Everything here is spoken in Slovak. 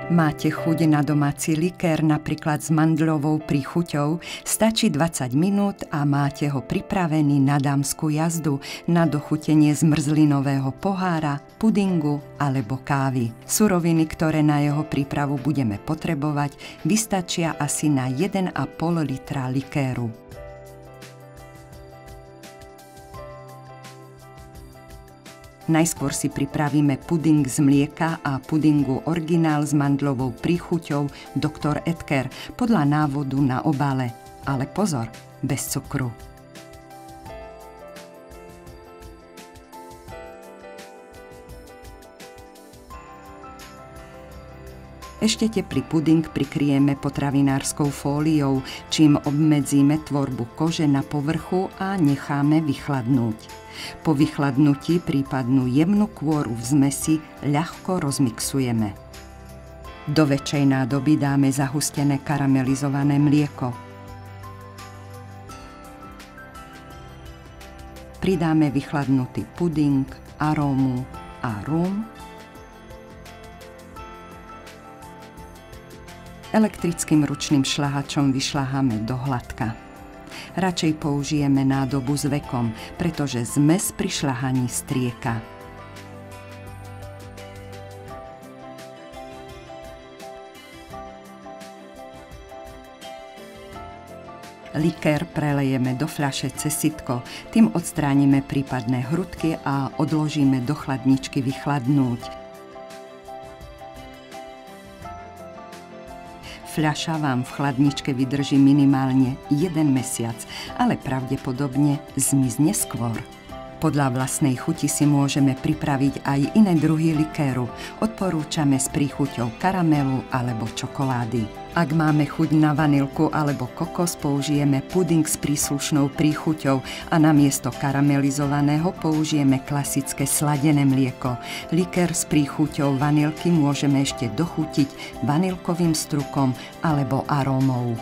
Máte chuť na domáci likér, napríklad s mandľovou príchuťou? Stačí 20 minút a máte ho pripravený na dámsku jazdu, na dochutenie zmrzlinového pohára, pudingu alebo kávy. Suroviny, ktoré na jeho prípravu budeme potrebovať, vystačia asi na 1,5 litra likéru. Najskôr si pripravíme puding z mlieka a pudingu originál s mandľovou príchuťou Dr. Edgar podľa návodu na obale. Ale pozor, bez cukru. Ešte teplý puding prikryjeme potravinárskou fóliou, čím obmedzíme tvorbu kože na povrchu a necháme vychladnúť. Po vychladnutí prípadnú jemnú kôru v zmesi ľahko rozmixujeme. Do väčšej nádoby dáme zahustené karamelizované mlieko. Pridáme vychladnutý puding, arómu a rum. Elektrickým ručným šľahačom vyšľaháme do hladka. Radšej použijeme nádobu s vekom, pretože zmes pri šľahaní strieka. Likér prelejeme do fľaše cez sitko, tým odstránime prípadné hrudky a odložíme do chladničky vychladnúť. Fľaša vám v chladničke vydrží minimálne 1 mesiac, ale pravdepodobne zmizne skôr. Podľa vlastnej chuti si môžeme pripraviť aj iné druhy likéru. Odporúčame s príchuťou karamelu alebo čokolády. Ak máme chuť na vanilku alebo kokos, použijeme puding s príslušnou príchuťou a namiesto karamelizovaného použijeme klasické sladené mlieko. Likér s príchuťou vanilky môžeme ešte dochutiť vanilkovým strukom alebo arómou.